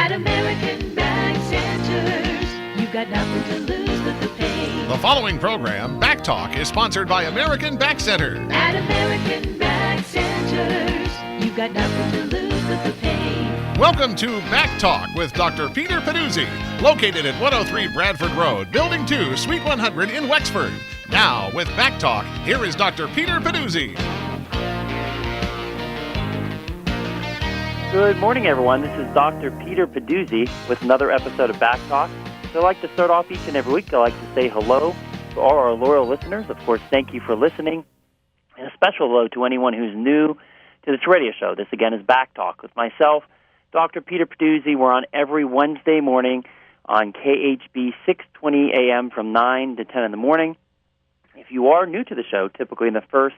At American Back Centers, you've got nothing to lose but the pain. The following program, BackTalk, is sponsored by American Back Center. At American Back Centers, you've got nothing to lose but the pain. Welcome to BackTalk with Dr. Peter Pedduzi, located at 103 Bradford Road, Building 2, Suite 100 in Wexford. Now, with BackTalk, here is Dr. Peter Pedduzi. Good morning, everyone. This is Dr. Peter Pedduzi with another episode of BackTalk. So I'd like to start off each and every week. I'd like to say hello to all our loyal listeners. Of course, thank you for listening. And a special hello to anyone who's new to this radio show. This, again, is BackTalk with myself, Dr. Peter Pedduzi. We're on every Wednesday morning on KHB 620 AM from 9 to 10 in the morning. If you are new to the show, typically in the first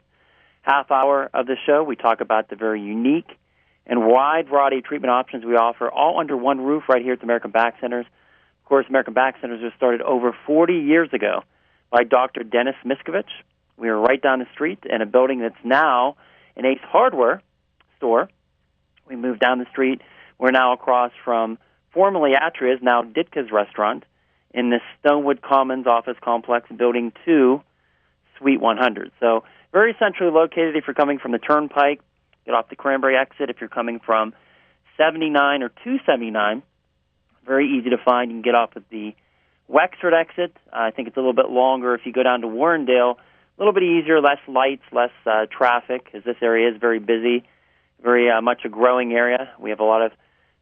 half hour of the show, we talk about the very unique and wide variety of treatment options we offer, all under one roof right here at the American Back Centers. Of course, American Back Centers was started over 40 years ago by Dr. Dennis Miskovich. We are right down the street in a building that's now an Ace Hardware store. We moved down the street. We're now across from formerly Atria's, now Ditka's restaurant, in the Stonewood Commons office complex, Building 2, Suite 100. So very centrally located if you're coming from the Turnpike. Get off the Cranberry exit. If you're coming from 79 or 279, very easy to find. You can get off at the Wexford exit. I think it's a little bit longer if you go down to Warrendale. A little bit easier, less lights, less traffic, as this area is very busy, very much a growing area. We have a lot of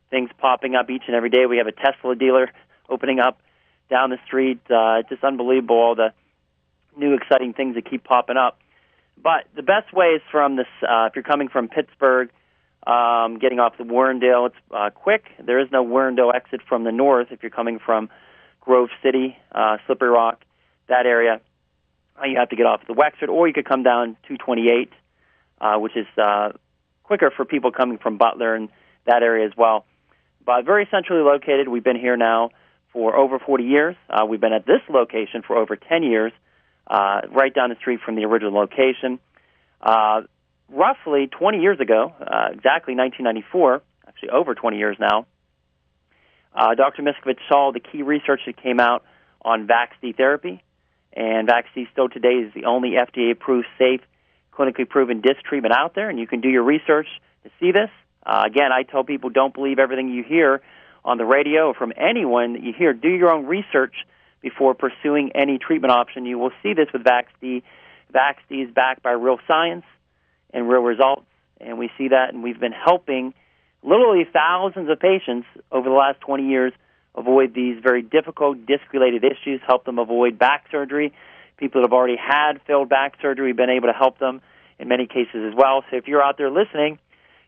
things popping up each and every day. We have a Tesla dealer opening up down the street. It's just unbelievable, all the new exciting things that keep popping up. But the best way is from this, if you're coming from Pittsburgh, getting off the Warrendale, it's quick. There is no Warrendale exit from the north. If you're coming from Grove City, Slippery Rock, that area, you have to get off the Wexford, or you could come down 228, which is quicker for people coming from Butler and that area as well. But very centrally located. We've been here now for over 40 years. We've been at this location for over 10 years. Right down the street from the original location. Roughly 20 years ago, exactly 1994, actually over 20 years now, Dr. Miskovich saw the key research that came out on VAX-D therapy, and VAX-D still today is the only FDA-approved, safe, clinically proven disc treatment out there, and you can do your research to see this. Again, I tell people don't believe everything you hear on the radio or from anyone that you hear. Do your own research before pursuing any treatment option. You will see this with VAX-D. VAX-D is backed by real science and real results, and we see that, and we've been helping literally thousands of patients over the last 20 years avoid these very difficult disc-related issues, help them avoid back surgery. People that have already had failed back surgery, we've been able to help them in many cases as well. So if you're out there listening,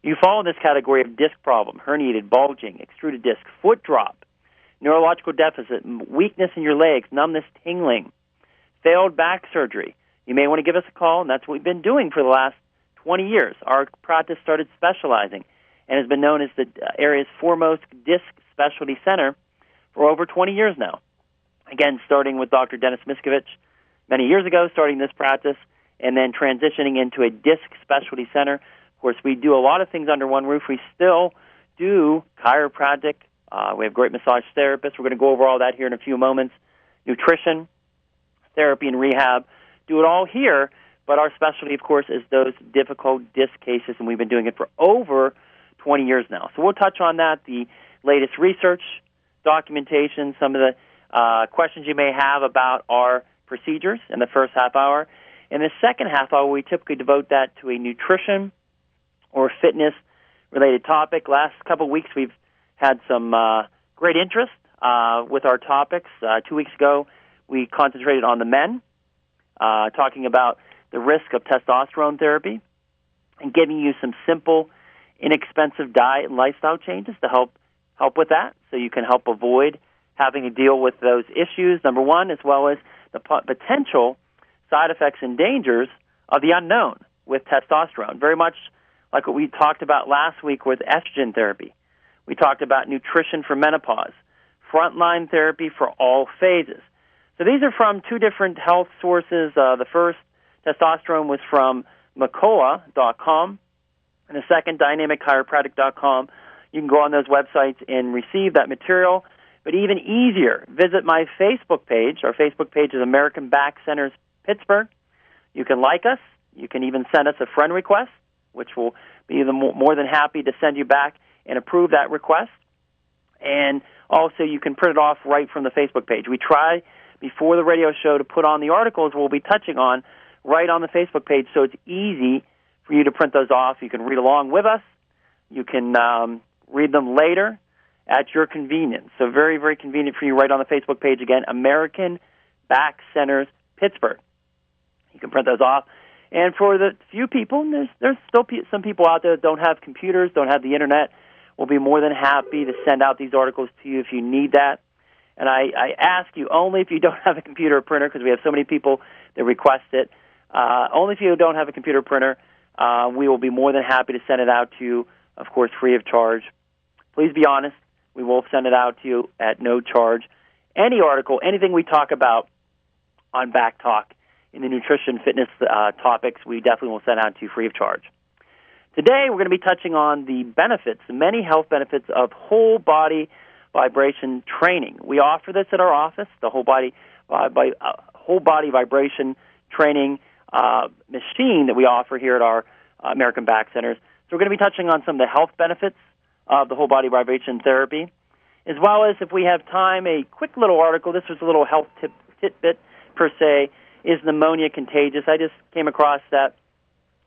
you fall in this category of disc problem, herniated, bulging, extruded disc, foot drop, neurological deficit, weakness in your legs, numbness, tingling, failed back surgery. You may want to give us a call, and that's what we've been doing for the last 20 years. Our practice started specializing and has been known as the area's foremost disc specialty center for over 20 years now. Again, starting with Dr. Dennis Miskovich many years ago, starting this practice, and then transitioning into a disc specialty center. Of course, we do a lot of things under one roof. We still do chiropractic. We have great massage therapists. We're going to go over all that here in a few moments. Nutrition, therapy, and rehab. Do it all here, but our specialty, of course, is those difficult disc cases, and we've been doing it for over 20 years now. So we'll touch on that, the latest research, documentation, some of the questions you may have about our procedures in the first half hour. In the second half hour, we typically devote that to a nutrition or fitness-related topic. Last couple of weeks, we've had some great interest with our topics. 2 weeks ago, we concentrated on the men, talking about the risk of testosterone therapy and giving you some simple, inexpensive diet and lifestyle changes to help with that, so you can help avoid having to deal with those issues, number one, as well as the potential side effects and dangers of the unknown with testosterone. Very much like what we talked about last week with estrogen therapy. We talked about nutrition for menopause, frontline therapy for all phases. So these are from two different health sources. The first, testosterone, was from Macoa.com, and the second, dynamicchiropractic.com. You can go on those websites and receive that material. But even easier, visit my Facebook page. Our Facebook page is American Back Centers Pittsburgh. You can like us. You can even send us a friend request, which will be more than happy to send you back and approve that request. And also, you can print it off right from the Facebook page. We try, before the radio show, to put on the articles we'll be touching on right on the Facebook page, so it's easy for you to print those off. You can read along with us. You can read them later at your convenience. So very, very convenient for you right on the Facebook page. Again, American Back Centers Pittsburgh. You can print those off. And for the few people, there's still some people out there that don't have computers, don't have the Internet. We'll be more than happy to send out these articles to you if you need that. And I ask you, only if you don't have a computer or printer, because we have so many people that request it, only if you don't have a computer or printer, we will be more than happy to send it out to you, of course, free of charge. Please be honest. We will send it out to you at no charge. Any article, anything we talk about on BackTalk in the nutrition fitness topics, we definitely will send out to you free of charge. Today, we're going to be touching on the benefits, the many health benefits of whole body vibration training. We offer this at our office, the whole body vibration training machine that we offer here at our American Back Centers. So we're going to be touching on some of the health benefits of the whole body vibration therapy, as well as, if we have time, a quick little article. This was a little health tidbit per se. Is pneumonia contagious? I just came across that,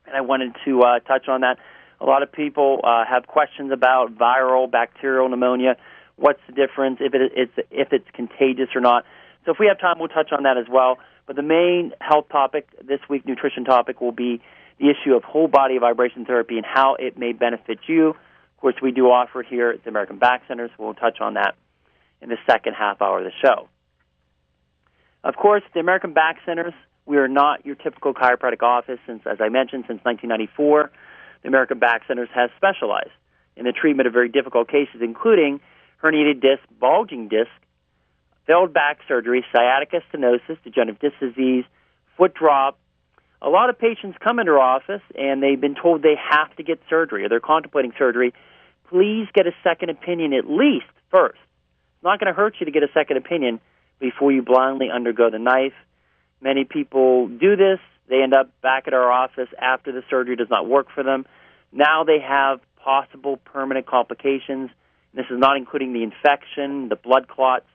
and I wanted to touch on that. A lot of people have questions about viral, bacterial pneumonia. What's the difference, if it's contagious or not? So if we have time, we'll touch on that as well. But the main health topic this week, nutrition topic, will be the issue of whole body vibration therapy and how it may benefit you. Of course, we do offer it here at the American Back Centers. We'll touch on that in the second half hour of the show. Of course, the American Back Centers, we are not your typical chiropractic office. As I mentioned, since 1994, the American Back Centers has specialized in the treatment of very difficult cases, including herniated disc, bulging disc, failed back surgery, sciatica stenosis, degenerative disc disease, foot drop. A lot of patients come into our office and they've been told they have to get surgery or they're contemplating surgery. Please get a second opinion at least first. It's not going to hurt you to get a second opinion before you blindly undergo the knife. Many people do this. They end up back at our office after the surgery does not work for them. Now they have possible permanent complications. This is not including the infection, the blood clots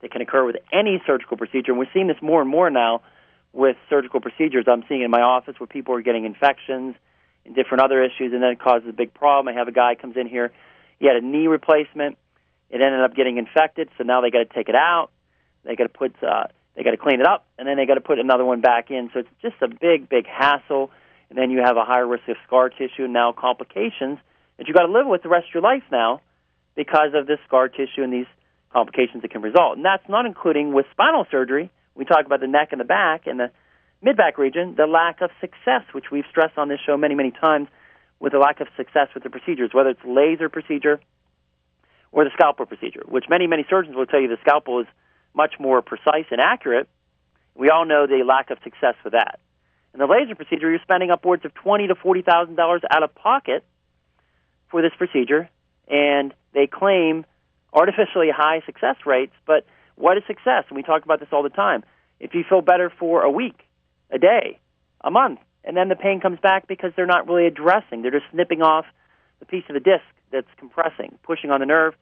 that can occur with any surgical procedure. And we're seeing this more and more now with surgical procedures. I'm seeing in my office where people are getting infections and different other issues, and then it causes a big problem. I have a guy comes in here. He had a knee replacement. It ended up getting infected, so now they got to take it out. They got to clean it up, and then they got to put another one back in. So it's just a big, big hassle. And then you have a higher risk of scar tissue and now complications that you got to live with the rest of your life now because of this scar tissue and these complications that can result. And that's not including with spinal surgery. We talk about the neck and the back and the mid-back region, the lack of success, which we've stressed on this show many, many times, with the lack of success with the procedures, whether it's laser procedure or the scalpel procedure, which many, many surgeons will tell you the scalpel is much more precise and accurate. We all know the lack of success with that. In the laser procedure, you're spending upwards of $20,000 to $40,000 out of pocket for this procedure, and they claim artificially high success rates, but what is success? And we talk about this all the time. If you feel better for a week, a day, a month, and then the pain comes back because they're not really addressing. They're just snipping off the piece of the disc that's compressing, pushing on the nerve,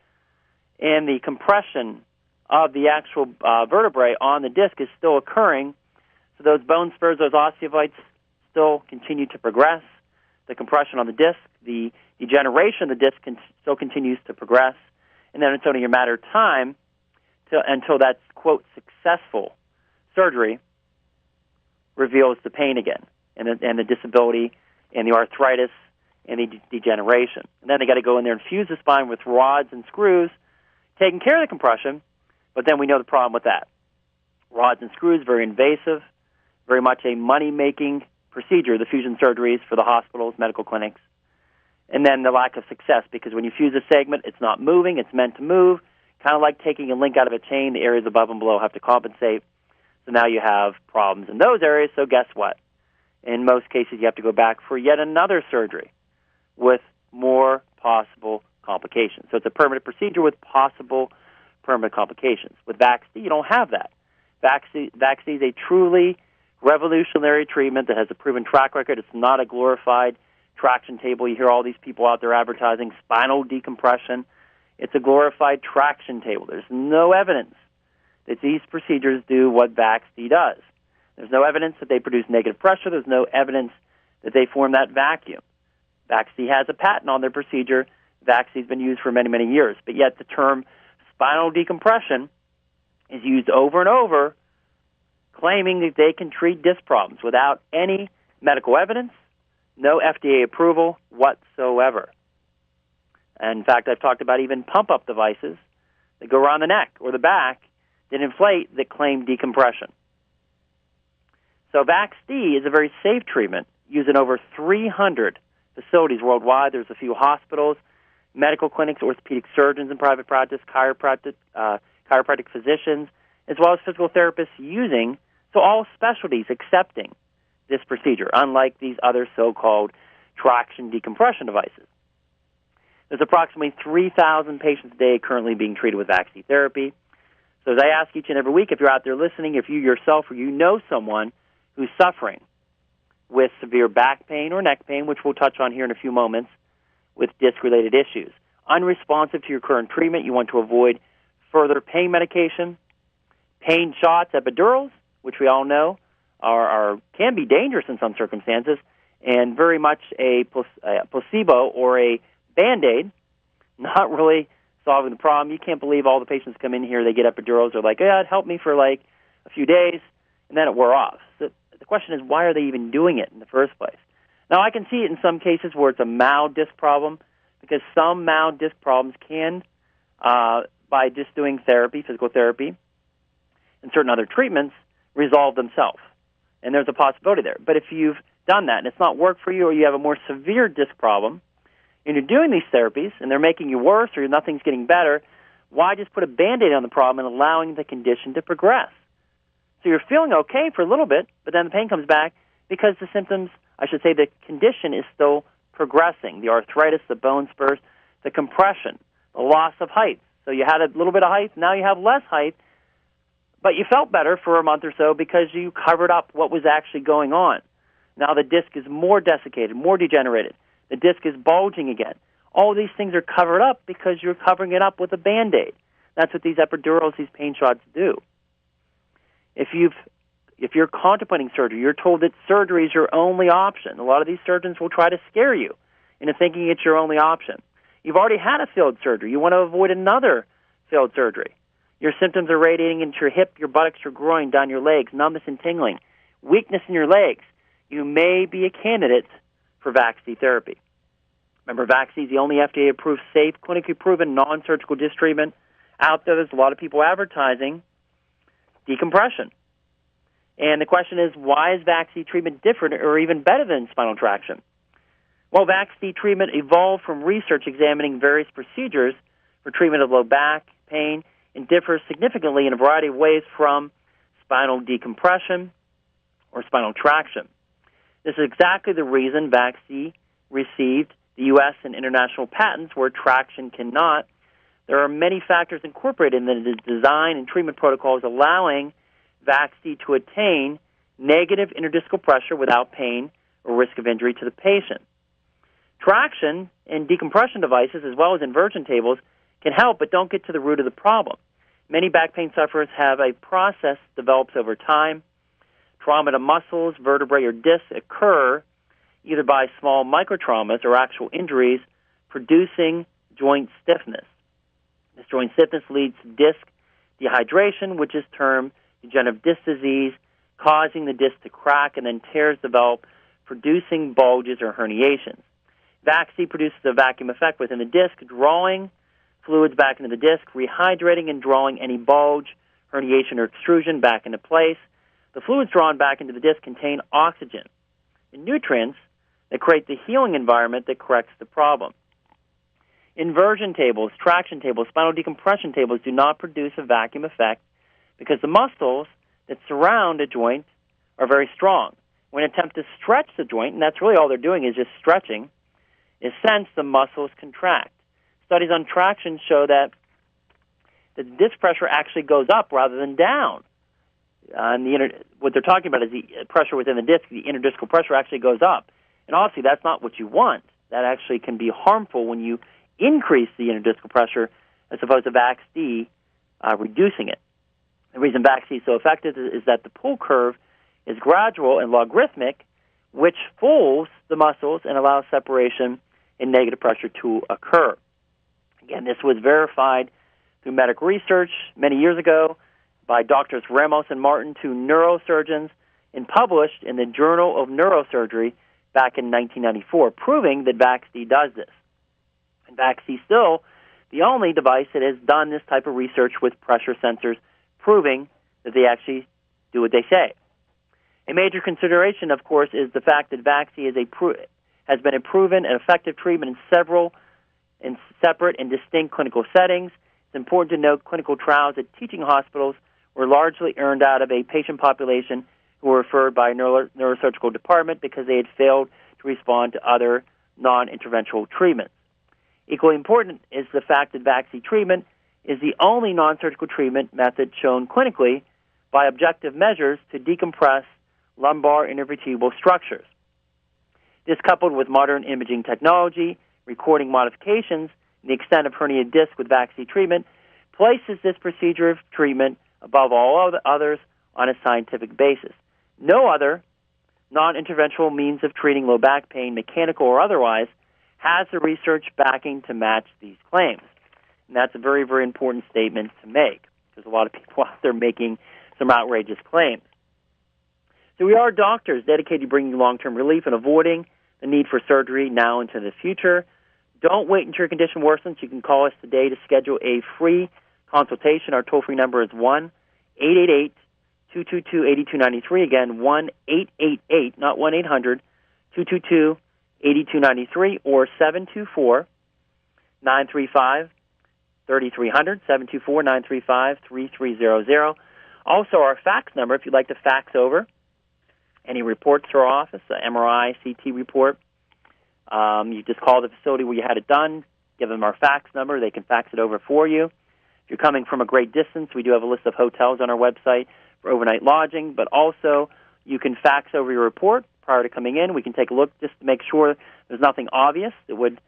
and the compression of the actual vertebrae on the disc is still occurring. So those bone spurs, those osteophytes still continue to progress. The compression on the disc, the degeneration of the disc still continues to progress. And then it's only a matter of time until that, quote, successful surgery reveals the pain again and the disability and the arthritis and the degeneration. And then they got to go in there and fuse the spine with rods and screws, taking care of the compression, but then we know the problem with that. Rods and screws, very invasive, very much a money-making procedure, the fusion surgeries for the hospitals, medical clinics. And then the lack of success, because when you fuse a segment, it's not moving, it's meant to move, kind of like taking a link out of a chain. The areas above and below have to compensate. So now you have problems in those areas, so guess what? In most cases, you have to go back for yet another surgery with more possible complications. So it's a permanent procedure with possible permanent complications. With VAC-C, you don't have that. VAC-C is a truly revolutionary treatment that has a proven track record. It's not a glorified traction table. You hear all these people out there advertising spinal decompression. It's a glorified traction table. There's no evidence that these procedures do what VAC-C does. There's no evidence that they produce negative pressure. There's no evidence that they form that vacuum. VAC-C has a patent on their procedure. VAC-C has been used for many, many years. But yet the term spinal decompression is used over and over, claiming that they can treat disc problems without any medical evidence, no FDA approval whatsoever. And in fact, I've talked about even pump-up devices that go around the neck or the back that inflate that claim decompression. So VAC-C is a very safe treatment used in over 300 facilities worldwide. There's a few hospitals, medical clinics, orthopedic surgeons in private practice, chiropractic physicians, as well as physical therapists using, so all specialties accepting this procedure, unlike these other so-called traction decompression devices. There's approximately 3,000 patients a day currently being treated with VAC-C therapy. So as I ask each and every week, if you're out there listening, if you yourself or you know someone who's suffering with severe back pain or neck pain, which we'll touch on here in a few moments, with disc-related issues, unresponsive to your current treatment, you want to avoid further pain medication, pain shots, epidurals, which we all know can be dangerous in some circumstances, and very much a placebo or a Band-Aid, not really solving the problem. You can't believe all the patients come in here, they get epidurals, they're like, yeah, it helped me for like a few days, and then it wore off. So the question is, why are they even doing it in the first place? Now, I can see it in some cases where it's a mild disc problem, because some mild disc problems can, by just doing therapy, physical therapy, and certain other treatments, resolve themselves. And there's a possibility there. But if you've done that and it's not worked for you, or you have a more severe disc problem, and you're doing these therapies and they're making you worse or nothing's getting better, why just put a Band-Aid on the problem and allowing the condition to progress? So you're feeling okay for a little bit, but then the pain comes back because the symptoms, I should say the condition is still progressing. The arthritis, the bone spurs, the compression, the loss of height. So you had a little bit of height, now you have less height, but you felt better for a month or so because you covered up what was actually going on. Now the disc is more desiccated, more degenerated. The disc is bulging again. All these things are covered up because you're covering it up with a Band-Aid. That's what these epidurals, these pain shots do. If you're contemplating surgery, you're told that surgery is your only option. A lot of these surgeons will try to scare you into thinking it's your only option. You've already had a failed surgery. You want to avoid another failed surgery. Your symptoms are radiating into your hip, your buttocks, your groin, down your legs, numbness and tingling, weakness in your legs. You may be a candidate for VAC-C therapy. Remember, VAC-C is the only FDA-approved, safe, clinically proven, non-surgical disc treatment out there. There's a lot of people advertising decompression. And the question is, why is VAC-C treatment different or even better than spinal traction? Well, VAC-C treatment evolved from research examining various procedures for treatment of low back pain and differs significantly in a variety of ways from spinal decompression or spinal traction. This is exactly the reason VAC-C received the U.S. and international patents where traction cannot. There are many factors incorporated in the design and treatment protocols allowing VAC-C to attain negative interdiscal pressure without pain or risk of injury to the patient. Traction and decompression devices, as well as inversion tables, can help but don't get to the root of the problem. Many back pain sufferers have a process that develops over time. Trauma to muscles, vertebrae, or discs occur either by small microtraumas or actual injuries, producing joint stiffness. This joint stiffness leads to disc dehydration, which is termed degenerative disc disease, causing the disc to crack and then tears develop, producing bulges or herniations. VAC-C produces a vacuum effect within the disc, drawing fluids back into the disc, rehydrating and drawing any bulge, herniation, or extrusion back into place. The fluids drawn back into the disc contain oxygen and nutrients that create the healing environment that corrects the problem. Inversion tables, traction tables, spinal decompression tables do not produce a vacuum effect because the muscles that surround a joint are very strong. When attempt to stretch the joint, and that's really all they're doing is just stretching, in a sense the muscles contract. studies on traction show that the disc pressure actually goes up rather than down. And what they're talking about is the pressure within the disc, the interdiscal pressure actually goes up. And obviously that's not what you want. That actually can be harmful when you increase the interdiscal pressure as opposed to VAX-D reducing it. The reason VAX-D is so effective is that the pull curve is gradual and logarithmic, which fulls the muscles and allows separation in negative pressure to occur. Again, this was verified through medical research many years ago by Doctors Ramos and Martin, two neurosurgeons, and published in the Journal of Neurosurgery back in 1994, proving that VAX-D does this. And VAX-D is still the only device that has done this type of research with pressure sensors, proving that they actually do what they say. A major consideration, of course, is the fact that VAX-D has been a proven and effective treatment in separate and distinct clinical settings. It's important to note clinical trials at teaching hospitals were largely earned out of a patient population who were referred by a neurosurgical department because they had failed to respond to other non-interventional treatments. Equally important is the fact that VAX-D treatment is the only non-surgical treatment method shown clinically by objective measures to decompress lumbar intervertebral structures. This, coupled with modern imaging technology, recording modifications, and the extent of herniated disc with VAX-D treatment, places this procedure of treatment above all others on a scientific basis. No other non-interventional means of treating low back pain, mechanical or otherwise, has the research backing to match these claims. And that's a very, very important statement to make. There's a lot of people out there making some outrageous claims. So we are doctors dedicated to bringing long-term relief and avoiding the need for surgery now into the future. Don't wait until your condition worsens. You can call us today to schedule a free consultation. Our toll-free number is 1-888-222-8293. Again, 1-888, not 1-800-222-8293, or 724-935-3300, 724-935-3300. Also, our fax number, if you'd like to fax over any reports to our office, MRI, CT report, you just call the facility where you had it done, give them our fax number. They can fax it over for you. If you're coming from a great distance, we do have a list of hotels on our website for overnight lodging, but also you can fax over your report prior to coming in. We can take a look just to make sure there's nothing obvious that would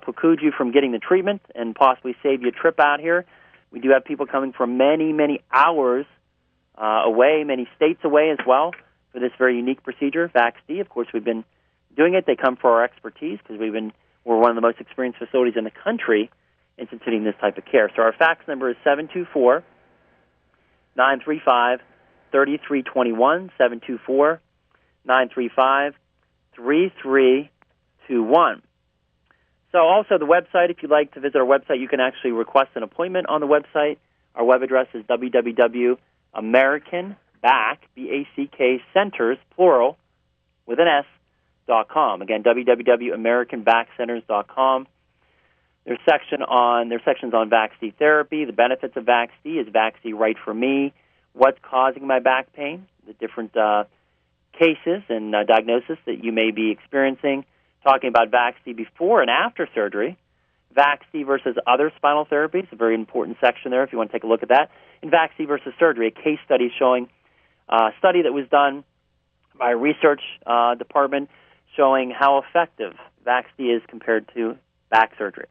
preclude you from getting the treatment and possibly save you a trip out here. We do have people coming from many, many hours away, many states away as well, for this very unique procedure, VAX-D. Of course, we've been doing it. They come for our expertise because we're one of the most experienced facilities in the country instituting this type of care. So our fax number is 724-935-3321, 724-935-3321. So also the website, if you'd like to visit our website, you can actually request an appointment on the website. Our web address is www.americanback, B-A-C-K, centers, plural, with an S, .com. Again, www.americanbackcenters.com. There's sections on VAX-D therapy, the benefits of VAX-D. Is VAX-D right for me? What's causing my back pain? The different cases and diagnosis that you may be experiencing. Talking about VAX-D before and after surgery. VAX-D versus other spinal therapies, a very important section there if you want to take a look at that. And VAX-D versus surgery, a case study showing a study that was done by a research department showing how effective VAX-D is compared to back surgery.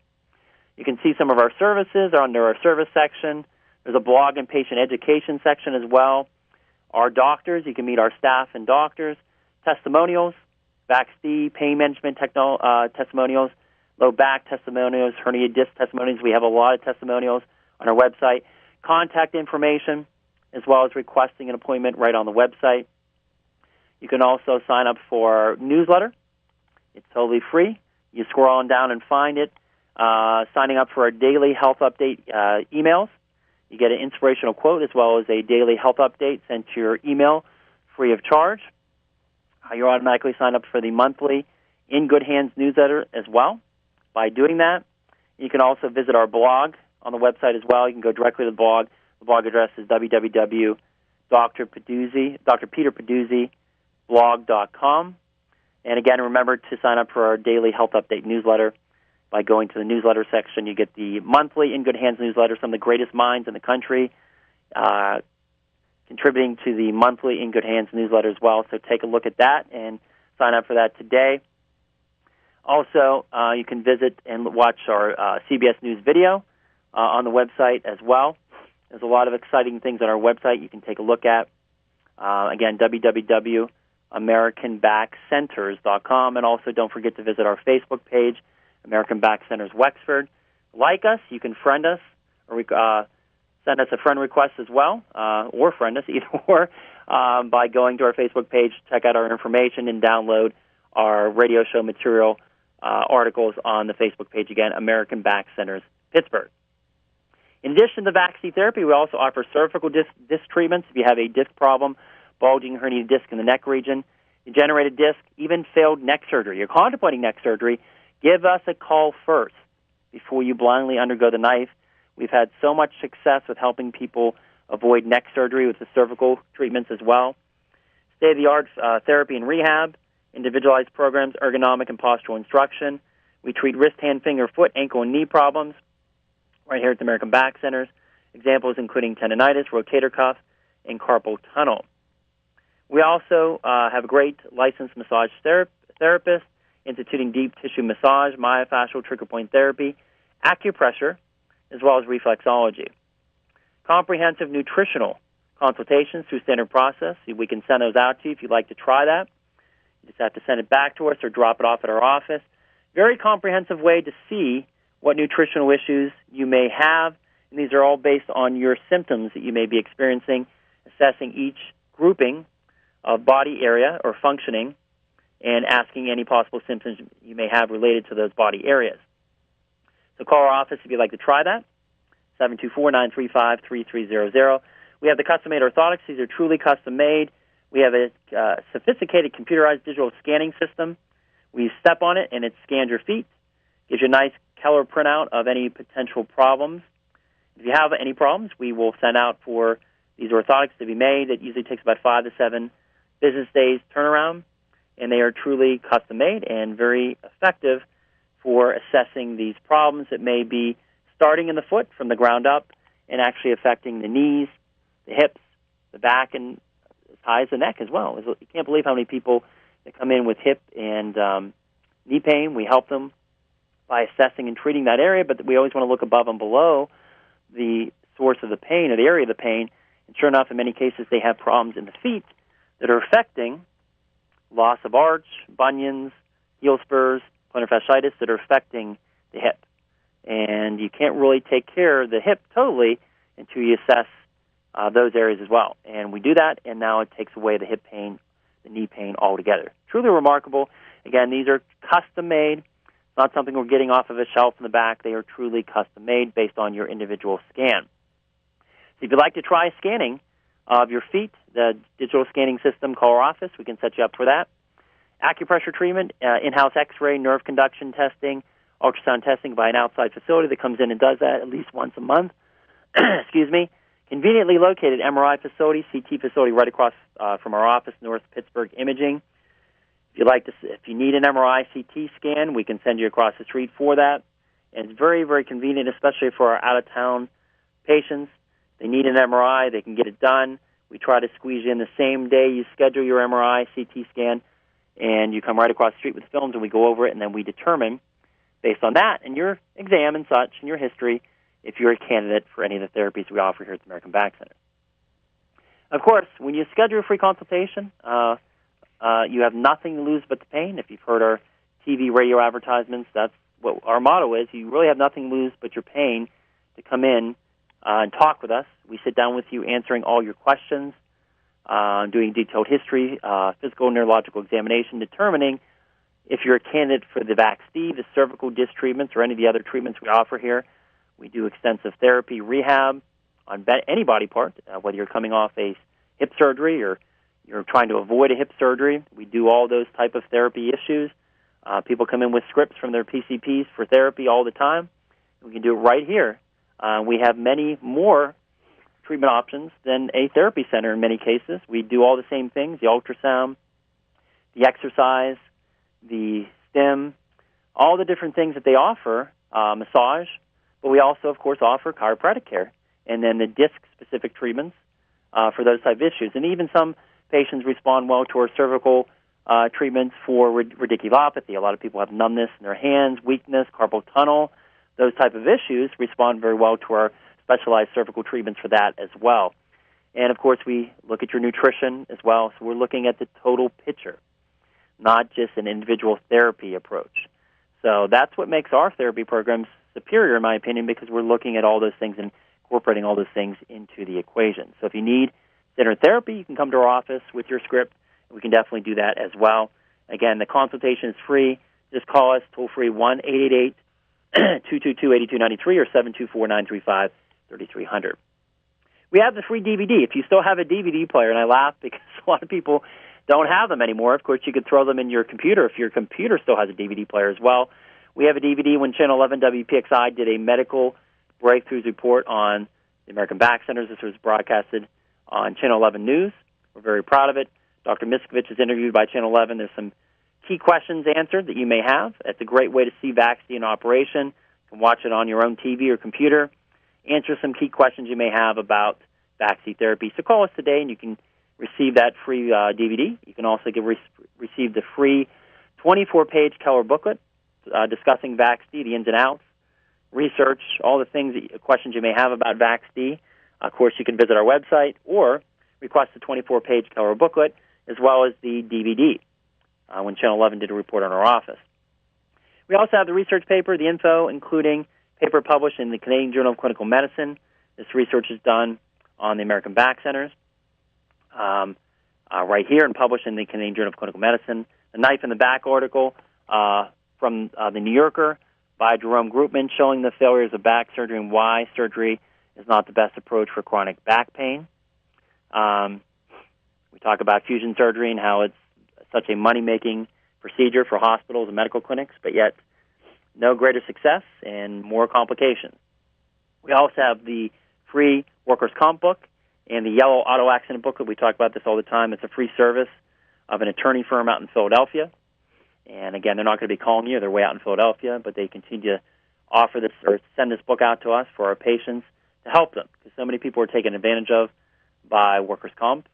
You can see some of our services under our service section. There's a blog and patient education section as well. Our doctors, you can meet our staff and doctors. Testimonials, VAX-D, pain management testimonials, low back testimonials, hernia disc testimonials. We have a lot of testimonials on our website. Contact information, as well as requesting an appointment right on the website. You can also sign up for our newsletter. It's totally free. You scroll on down and find it. Signing up for our daily health update emails. You get an inspirational quote as well as a daily health update sent to your email free of charge. You automatically sign up for the monthly In Good Hands newsletter as well. By doing that, you can also visit our blog on the website as well. You can go directly to the blog. The blog address is www.drpeterpedduzi.blog.com. And again, remember to sign up for our daily health update newsletter by going to the newsletter section. You get the monthly In Good Hands newsletter, some of the greatest minds in the country, contributing to the monthly In Good Hands newsletter as well. So take a look at that and sign up for that today. Also, you can visit and watch our CBS News video on the website as well. There's a lot of exciting things on our website you can take a look at. Again, www.americanbackcenters.com. And also don't forget to visit our Facebook page, American Back Centers Wexford. Like us, you can friend us, or send us a friend request as well, or friend us, either or, by going to our Facebook page, check out our information, and download our radio show material articles on the Facebook page. Again, American Back Centers, Pittsburgh. In addition to vaccine therapy, we also offer cervical disc treatments. If you have a disc problem, bulging herniated disc in the neck region, degenerated disc, even failed neck surgery, you're contemplating neck surgery, give us a call first before you blindly undergo the knife. We've had so much success with helping people avoid neck surgery with the cervical treatments as well. State-of-the-art therapy and rehab, individualized programs, ergonomic and postural instruction. We treat wrist, hand, finger, foot, ankle, and knee problems right here at the American Back Centers. Examples including tendonitis, rotator cuff, and carpal tunnel. We also have a great licensed massage therapist, instituting deep tissue massage, myofascial trigger point therapy, acupressure, as well as reflexology. Comprehensive nutritional consultations through standard process. We can send those out to you if you'd like to try that. You just have to send it back to us or drop it off at our office. Very comprehensive way to see what nutritional issues you may have, and these are all based on your symptoms that you may be experiencing, assessing each grouping of body area or functioning, and asking any possible symptoms you may have related to those body areas. So call our office if you'd like to try that, 724-935-3300. We have the custom-made orthotics. These are truly custom-made. We have a sophisticated computerized digital scanning system. We step on it, and it scans your feet, gives you a nice color printout of any potential problems. If you have any problems, we will send out for these orthotics to be made. It usually takes about 5 to 7 business days turnaround, and they are truly custom-made and very effective for assessing these problems that may be starting in the foot from the ground up and actually affecting the knees, the hips, the back, and as high as the neck as well. You can't believe how many people that come in with hip and knee pain. We help them by assessing and treating that area, but we always want to look above and below the source of the pain or the area of the pain. And sure enough, in many cases, they have problems in the feet that are affecting loss of arch, bunions, heel spurs, plantar fasciitis that are affecting the hip. And you can't really take care of the hip totally until you assess those areas as well. And we do that, and now it takes away the hip pain, the knee pain altogether. Truly remarkable. Again, these are custom-made. It's not something we're getting off of a shelf in the back. They are truly custom-made based on your individual scan. So if you'd like to try scanning of your feet, the digital scanning system, call our office. We can set you up for that. Acupressure treatment, in-house X-ray, nerve conduction testing, ultrasound testing by an outside facility that comes in and does that at least once a month. Excuse me. Conveniently located MRI facility, CT facility right across from our office, North Pittsburgh Imaging. If you need an MRI CT scan, we can send you across the street for that. And it's very, very convenient, especially for our out-of-town patients. They need an MRI, they can get it done. We try to squeeze you in the same day you schedule your MRI CT scan, and you come right across the street with films, and we go over it, and then we determine, based on that and your exam and such and your history, if you're a candidate for any of the therapies we offer here at the American Back Center. Of course, when you schedule a free consultation, you have nothing to lose but the pain. If you've heard our TV, radio advertisements, that's what our motto is. You really have nothing to lose but your pain to come in and talk with us. We sit down with you answering all your questions, doing detailed history, physical and neurological examination, determining if you're a candidate for the VAC-C, the cervical disc treatments, or any of the other treatments we offer here. We do extensive therapy, rehab on any body part, whether you're coming off a hip surgery or you're trying to avoid a hip surgery. We do all those type of therapy issues. People come in with scripts from their PCPs for therapy all the time. We can do it right here. We have many more treatment options than a therapy center in many cases. We do all the same things, the ultrasound, the exercise, the stim, all the different things that they offer, massage, but we also, of course, offer chiropractic care, and then the disc-specific treatments for those type of issues. And even some patients respond well to our cervical treatments for radiculopathy. A lot of people have numbness in their hands, weakness, carpal tunnel. Those type of issues respond very well to our specialized cervical treatments for that as well. And, of course, we look at your nutrition as well. So we're looking at the total picture, not just an individual therapy approach. So that's what makes our therapy programs superior, in my opinion, because we're looking at all those things and incorporating all those things into the equation. So if you need center therapy, you can come to our office with your script. We can definitely do that as well. Again, the consultation is free. Just call us toll-free 1-888-222-8293 or 724-935-3300. We have the free DVD. If you still have a DVD player, and I laugh because a lot of people don't have them anymore. Of course, you could throw them in your computer if your computer still has a DVD player as well. We have a DVD when Channel 11 WPXI did a medical breakthroughs report on the American Back Centers. This was broadcasted on Channel 11 News. We're very proud of it. Dr. Miskovich is interviewed by Channel 11. There's some key questions answered that you may have. It's a great way to see VAC-C in operation. You can watch it on your own TV or computer. Answer some key questions you may have about VAC-C therapy. So call us today, and you can receive that free DVD. You can also receive the free 24-page color booklet discussing VAC-C, the ins and outs, research, all the things, questions you may have about VAC-C. Of course, you can visit our website or request the 24-page color booklet as well as the DVD when Channel 11 did a report on our office. We also have the research paper, the info, including paper published in the Canadian Journal of Clinical Medicine. This research is done on the American Back Centers right here and published in the Canadian Journal of Clinical Medicine. The Knife in the Back article from the New Yorker by Jerome Groupman showing the failures of back surgery and why surgery is not the best approach for chronic back pain. We talk about fusion surgery and how it's such a money-making procedure for hospitals and medical clinics, but yet no greater success and more complications. We also have the free workers' comp book and the yellow auto accident booklet. We talk about this all the time. It's a free service of an attorney firm out in Philadelphia. And again, they're not going to be calling you. They're way out in Philadelphia, but they continue to offer this or send this book out to us for our patients to help them, because so many people are taken advantage of by workers' comp,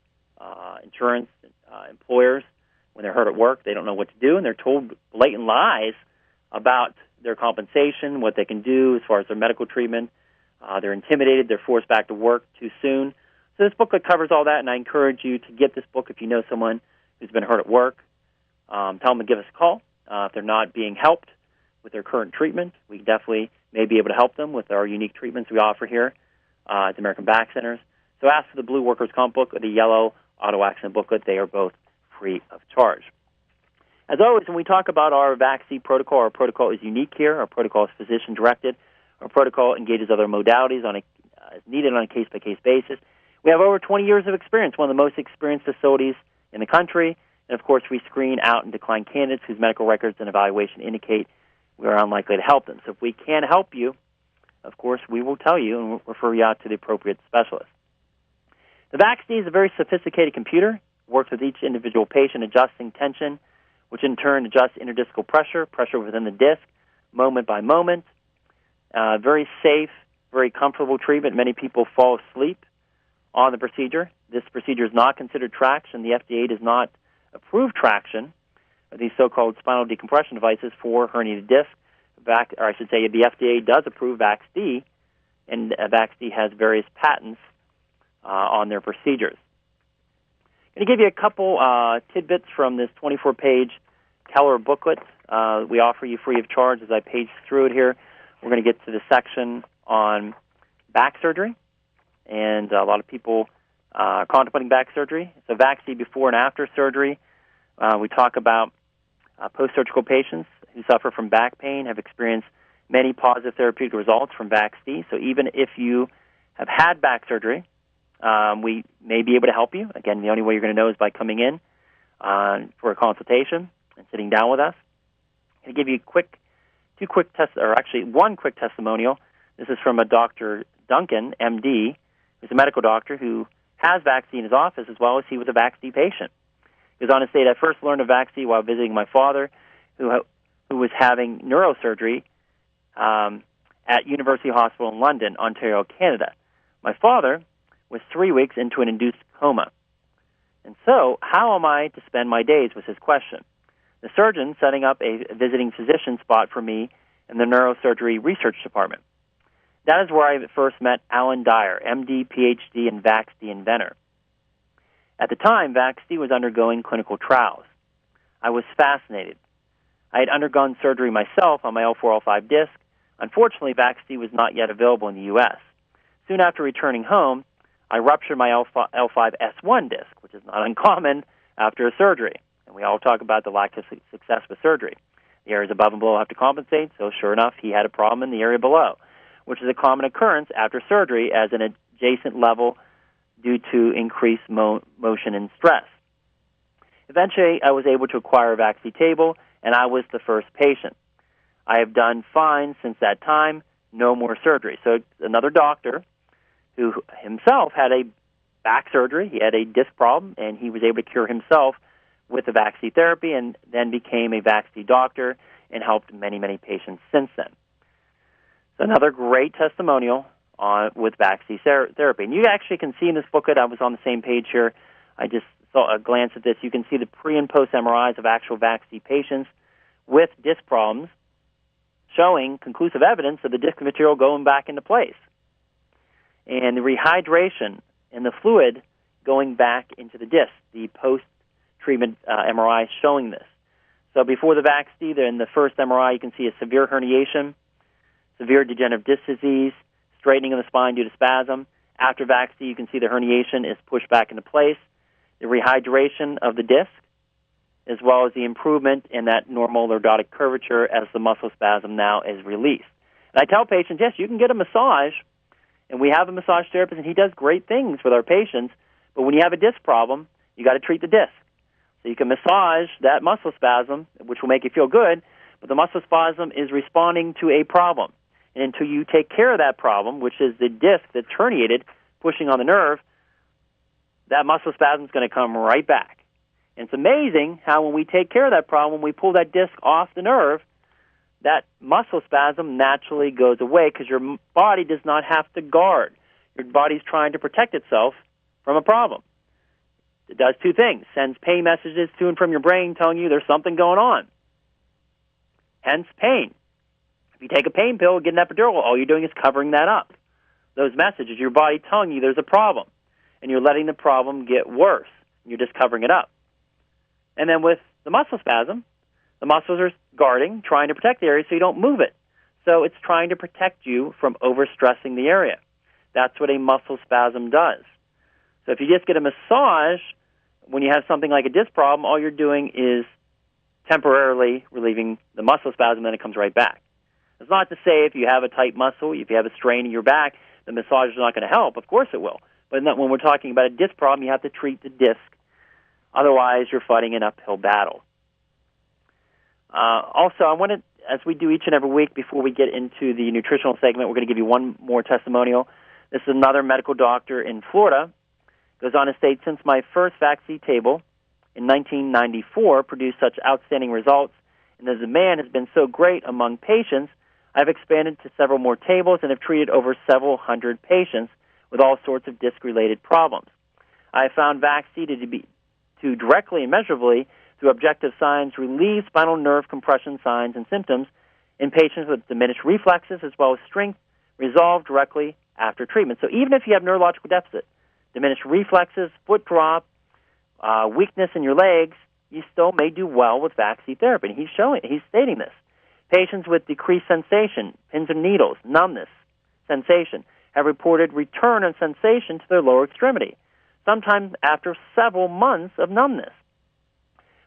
insurance, employers. When they're hurt at work, they don't know what to do, and they're told blatant lies about their compensation, what they can do as far as their medical treatment. They're intimidated. They're forced back to work too soon. So this booklet covers all that, and I encourage you to get this book if you know someone who's been hurt at work. Tell them to give us a call. If they're not being helped with their current treatment, we definitely may be able to help them with our unique treatments we offer here at the American Back Centers. So ask for the blue workers' comp book or the yellow auto accident booklet. They are both free of charge. As always, when we talk about our VAC-C protocol, our protocol is unique here. Our protocol is physician-directed. Our protocol engages other modalities as needed on a case-by-case basis. We have over 20 years of experience, one of the most experienced facilities in the country. And, of course, we screen out and decline candidates whose medical records and evaluation indicate we are unlikely to help them. So if we can help you, of course, we will tell you and we'll refer you out to the appropriate specialist. The VAC-C is a very sophisticated computer. It works with each individual patient, adjusting tension, which in turn adjusts interdiscal pressure within the disc, moment by moment. Very safe, very comfortable treatment. Many people fall asleep on the procedure. This procedure is not considered traction. The FDA does not approve traction of these so-called spinal decompression devices for herniated disc. The FDA does approve VAC-C, and VAC-C has various patents on their procedures. I'm going to give you a couple tidbits from this 24-page Keller booklet we offer you free of charge. As I page through it here, we're going to get to the section on back surgery, and a lot of people contemplating back surgery. So VAC-C before and after surgery. We talk about post-surgical patients who suffer from back pain have experienced many positive therapeutic results from VAC-C. So even if you have had back surgery, we may be able to help you. Again, the only way you're going to know is by coming in for a consultation and sitting down with us. I'm going to give you one quick testimonial. This is from a Dr. Duncan, MD, who's a medical doctor who has VAC-C in his office as well as he was a VAC-C patient. He was on his state. I first learned of VAC-C while visiting my father, who who was having neurosurgery at University Hospital in London, Ontario, Canada. My father was 3 weeks into an induced coma. And so, how am I to spend my days was his question. The surgeon setting up a visiting physician spot for me in the neurosurgery research department. That is where I first met Alan Dyer, MD, PhD, and VaxD inventor. At the time, VaxD was undergoing clinical trials. I was fascinated. I had undergone surgery myself on my L4, L5 disc. Unfortunately, VaxD was not yet available in the U.S. Soon after returning home, I ruptured my L5S1 disc, which is not uncommon after a surgery. And we all talk about the lack of success with surgery. The areas above and below have to compensate, so sure enough, he had a problem in the area below, which is a common occurrence after surgery as an adjacent level due to increased motion and stress. Eventually, I was able to acquire a VaxD table, and I was the first patient. I have done fine since that time, no more surgery. So another doctor who himself had a back surgery, he had a disc problem, and he was able to cure himself with the VaxD therapy and then became a VaxD doctor and helped many, many patients since then. So another great testimonial with VaxD therapy. And you actually can see in this booklet, I was on the same page here, I just saw a glance at this. You can see the pre- and post-MRIs of actual VaxD patients with disc problems showing conclusive evidence of the disc material going back into place. And the rehydration and the fluid going back into the disc, the post-treatment MRI showing this. So before the VaxD, in the first MRI, you can see a severe herniation, severe degenerative disc disease, straightening of the spine due to spasm. After VaxD, you can see the herniation is pushed back into place, the rehydration of the disc, as well as the improvement in that normal lordotic curvature as the muscle spasm now is released. And I tell patients, yes, you can get a massage, and we have a massage therapist, and he does great things with our patients, but when you have a disc problem, you got to treat the disc. So you can massage that muscle spasm, which will make you feel good, but the muscle spasm is responding to a problem. And until you take care of that problem, which is the disc that's herniated, pushing on the nerve, that muscle spasm is going to come right back. And it's amazing how when we take care of that problem, when we pull that disc off the nerve, that muscle spasm naturally goes away because your body does not have to guard. Your body's trying to protect itself from a problem. It does two things. Sends pain messages to and from your brain telling you there's something going on. Hence pain. If you take a pain pill, get an epidural, all you're doing is covering that up. Those messages, your body telling you there's a problem, and you're letting the problem get worse. You're just covering it up. And then with the muscle spasm, the muscles are guarding, trying to protect the area so you don't move it. So it's trying to protect you from overstressing the area. That's what a muscle spasm does. So if you just get a massage, when you have something like a disc problem, all you're doing is temporarily relieving the muscle spasm, then it comes right back. It's not to say if you have a tight muscle, if you have a strain in your back, the massage is not going to help. Of course it will. But when we're talking about a disc problem, you have to treat the disc. Otherwise, you're fighting an uphill battle. Also, I wanted, as we do each and every week before we get into the nutritional segment, we're going to give you one more testimonial. This is another medical doctor in Florida. Goes on to state, since my first VaxD table in 1994 produced such outstanding results, and the demand has been so great among patients, I've expanded to several more tables and have treated over several hundred patients with all sorts of disc-related problems. I have found VaxD to directly and measurably, through objective signs, relieve spinal nerve compression signs and symptoms in patients with diminished reflexes as well as strength, resolved directly after treatment. So even if you have neurological deficit, diminished reflexes, foot drop, weakness in your legs, you still may do well with VaxD therapy. And he's stating this. Patients with decreased sensation, pins and needles, numbness, sensation, have reported return of sensation to their lower extremity, sometimes after several months of numbness.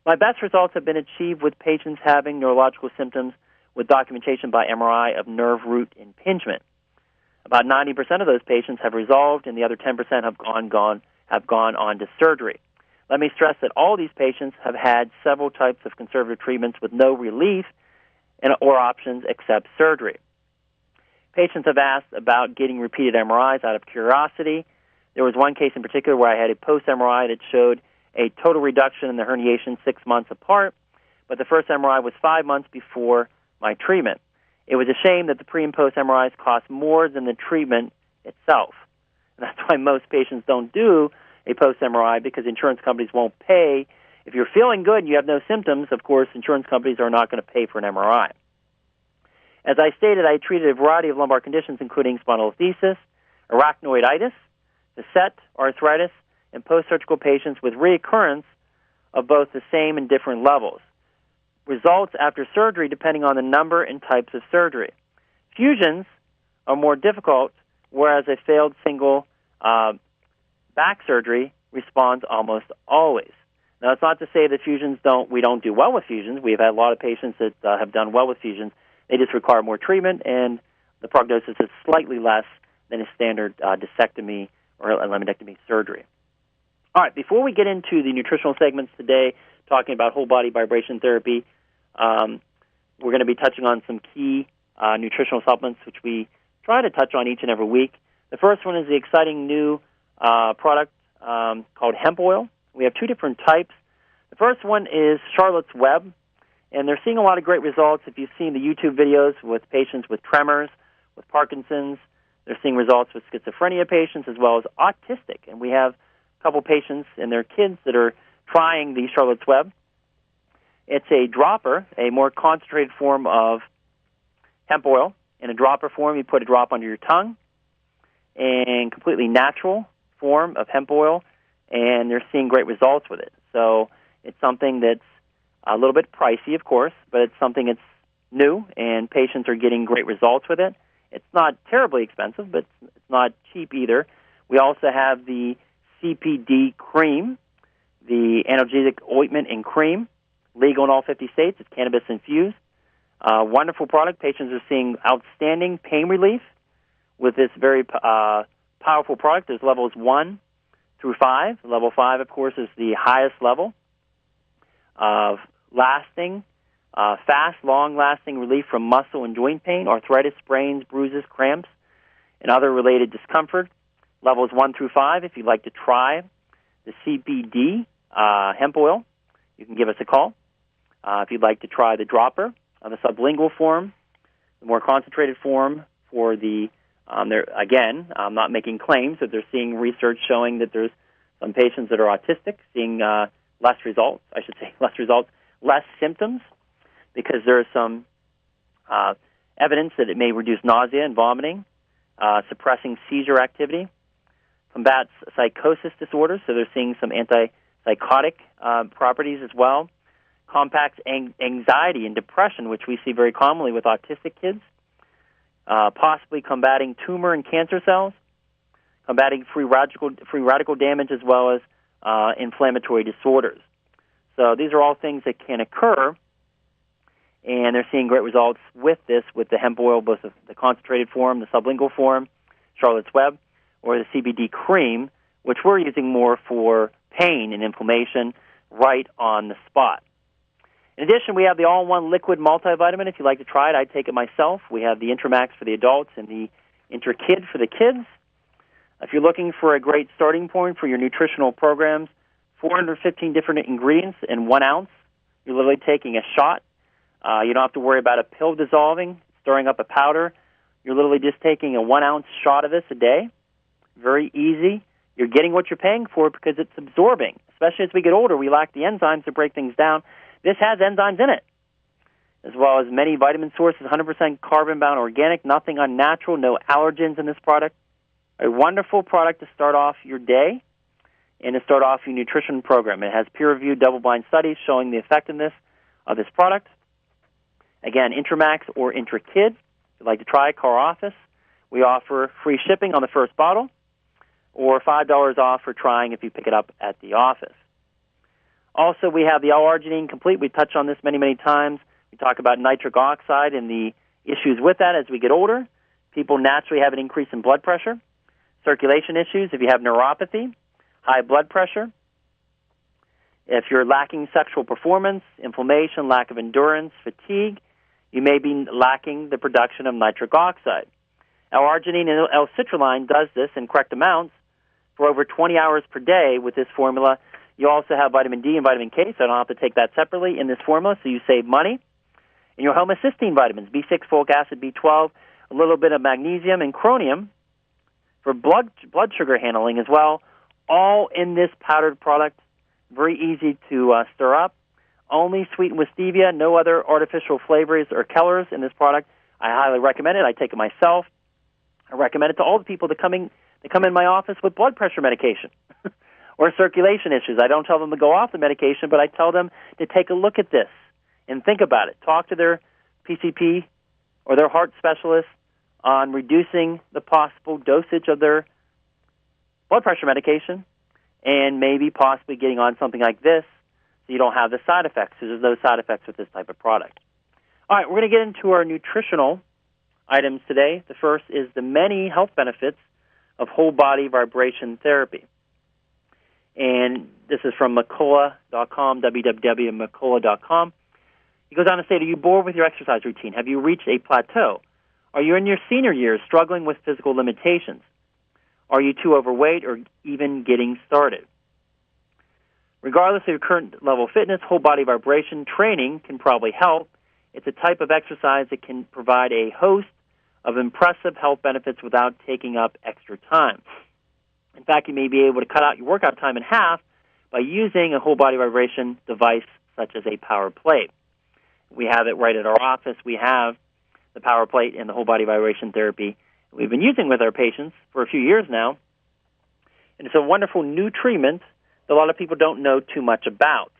My best results have been achieved with patients having neurological symptoms with documentation by MRI of nerve root impingement. About 90% of those patients have resolved, and the other 10% have gone on to surgery. Let me stress that all these patients have had several types of conservative treatments with no relief or options except surgery. Patients have asked about getting repeated MRIs out of curiosity. There was one case in particular where I had a post-MRI that showed a total reduction in the herniation 6 months apart, but the first MRI was 5 months before my treatment. It was a shame that the pre- and post-MRIs cost more than the treatment itself. And that's why most patients don't do a post-MRI, because insurance companies won't pay. If you're feeling good and you have no symptoms, of course, insurance companies are not going to pay for an MRI. As I stated, I treated a variety of lumbar conditions, including spondylolisthesis, arachnoiditis, facet, arthritis, and post-surgical patients with reoccurrence of both the same and different levels. Results after surgery depending on the number and types of surgery. Fusions are more difficult, whereas a failed single back surgery responds almost always. Now, it's not to say that we don't do well with fusions. We've had a lot of patients that have done well with fusions. They just require more treatment, and the prognosis is slightly less than a standard discectomy or a laminectomy surgery. All right, before we get into the nutritional segments today, talking about whole body vibration therapy, we're going to be touching on some key nutritional supplements, which we try to touch on each and every week. The first one is the exciting new product called hemp oil. We have two different types. The first one is Charlotte's Web, and they're seeing a lot of great results. If you've seen the YouTube videos with patients with tremors, with Parkinson's, they're seeing results with schizophrenia patients as well as autistic. And we have a couple patients and their kids that are trying the Charlotte's Web. It's a dropper, a more concentrated form of hemp oil. In a dropper form, you put a drop under your tongue, and completely natural form of hemp oil, and they're seeing great results with it. So it's something that's a little bit pricey, of course, but it's something that's new, and patients are getting great results with it. It's not terribly expensive, but it's not cheap either. We also have the CPD cream, the analgesic ointment and cream, legal in all 50 states. It's cannabis-infused. Wonderful product. Patients are seeing outstanding pain relief with this very powerful product. There's levels 1 through 5. Level 5, of course, is the highest level of lasting, fast, long-lasting relief from muscle and joint pain, arthritis, sprains, bruises, cramps, and other related discomfort. Levels 1 through 5, if you'd like to try the CBD hemp oil, you can give us a call. If you'd like to try the dropper, the sublingual form, the more concentrated form for the, again, I'm not making claims, but they're seeing research showing that there's some patients that are autistic seeing less symptoms, because there's some evidence that it may reduce nausea and vomiting, suppressing seizure activity, combats psychosis disorders, so they're seeing some antipsychotic properties as well, combats anxiety and depression, which we see very commonly with autistic kids, possibly combating tumor and cancer cells, combating free radical damage, as well as inflammatory disorders. So these are all things that can occur, and they're seeing great results with this, with the hemp oil, both the concentrated form, the sublingual form, Charlotte's Web, or the CBD cream, which we're using more for pain and inflammation right on the spot. In addition, we have the all-in-one liquid multivitamin. If you'd like to try it, I'd take it myself. We have the Intramax for the adults and the InterKid for the kids. If you're looking for a great starting point for your nutritional programs, 415 different ingredients in 1 ounce. You're literally taking a shot. You don't have to worry about a pill dissolving, stirring up a powder. You're literally just taking a 1 ounce shot of this a day. Very easy. You're getting what you're paying for because it's absorbing. Especially as we get older, we lack the enzymes to break things down. This has enzymes in it, as well as many vitamin sources, 100% carbon-bound organic, nothing unnatural, no allergens in this product. A wonderful product to start off your day and to start off your nutrition program. It has peer-reviewed double-blind studies showing the effectiveness of this product. Again, Intramax or InterKid. If you'd like to try it, call our office. We offer free shipping on the first bottle, or $5 off for trying if you pick it up at the office. Also, we have the L-arginine Complete. We touched on this many, many times. We talk about nitric oxide and the issues with that as we get older. People naturally have an increase in blood pressure, circulation issues, if you have neuropathy, high blood pressure, if you're lacking sexual performance, inflammation, lack of endurance, fatigue, you may be lacking the production of nitric oxide. L-arginine and L-citrulline does this in correct amounts for over 20 hours per day with this formula. You also have vitamin D and vitamin K, so I don't have to take that separately in this formula, so you save money. And your homocysteine vitamins, B6, folic acid, B12, a little bit of magnesium and chromium for blood sugar handling as well, all in this powdered product. Very easy to stir up. Only sweetened with stevia, no other artificial flavors or colors in this product. I highly recommend it. I take it myself. I recommend it to all the people that come in my office with blood pressure medication or circulation issues. I don't tell them to go off the medication, but I tell them to take a look at this and think about it. Talk to their PCP or their heart specialist on reducing the possible dosage of their blood pressure medication and maybe possibly getting on something like this so you don't have the side effects, because there's no side effects with this type of product. All right, we're going to get into our nutritional items today. The first is the many health benefits of whole-body vibration therapy. And this is from McCullough.com, www.mccullough.com. He goes on to say, are you bored with your exercise routine? Have you reached a plateau? Are you in your senior years struggling with physical limitations? Are you too overweight or even getting started? Regardless of your current level of fitness, whole-body vibration training can probably help. It's a type of exercise that can provide a host of impressive health benefits without taking up extra time. In fact, you may be able to cut out your workout time in half by using a whole-body vibration device such as a power plate. We have it right at our office. We have the power plate and the whole-body vibration therapy we've been using with our patients for a few years now. And it's a wonderful new treatment that a lot of people don't know too much about.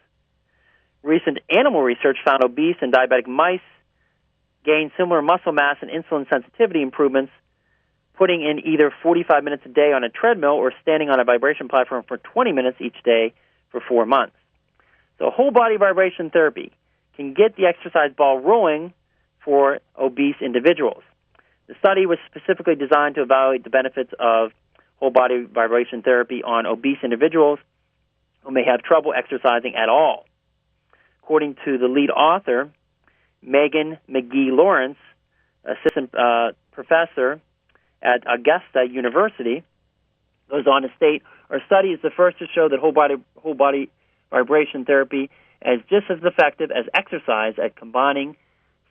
Recent animal research found obese and diabetic mice gained similar muscle mass and insulin sensitivity improvements putting in either 45 minutes a day on a treadmill or standing on a vibration platform for 20 minutes each day for 4 months. So whole-body vibration therapy can get the exercise ball rolling for obese individuals. The study was specifically designed to evaluate the benefits of whole-body vibration therapy on obese individuals who may have trouble exercising at all. According to the lead author, Megan McGee-Lawrence, assistant professor at Augusta University, goes on to state, our study is the first to show that whole-body vibration therapy is just as effective as exercise at combining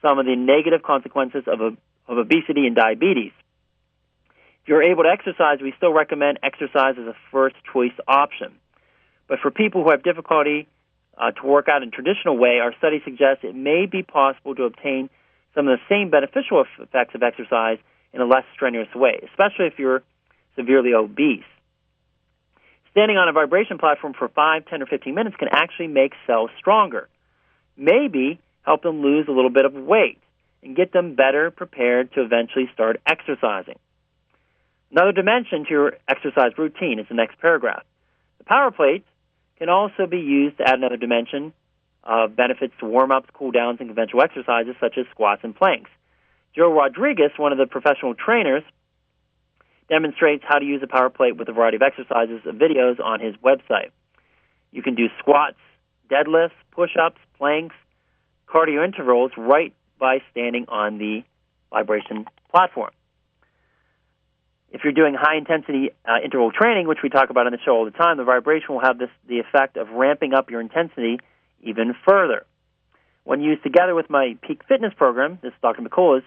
some of the negative consequences of obesity and diabetes. If you're able to exercise, we still recommend exercise as a first-choice option. But for people who have difficulty to work out in a traditional way, our study suggests it may be possible to obtain some of the same beneficial effects of exercise in a less strenuous way, especially if you're severely obese. Standing on a vibration platform for 5, 10, or 15 minutes can actually make cells stronger, maybe help them lose a little bit of weight, and get them better prepared to eventually start exercising. Another dimension to your exercise routine is the next paragraph. The power plate can also be used to add another dimension of benefits to warm-ups, cool-downs, and conventional exercises such as squats and planks. Joe Rodriguez, one of the professional trainers, demonstrates how to use a power plate with a variety of exercises and videos on his website. You can do squats, deadlifts, push-ups, planks, cardio intervals right by standing on the vibration platform. If you're doing high-intensity interval training, which we talk about on the show all the time, the vibration will have the effect of ramping up your intensity even further. When used together with my Peak Fitness program, this is Dr. McCullough's,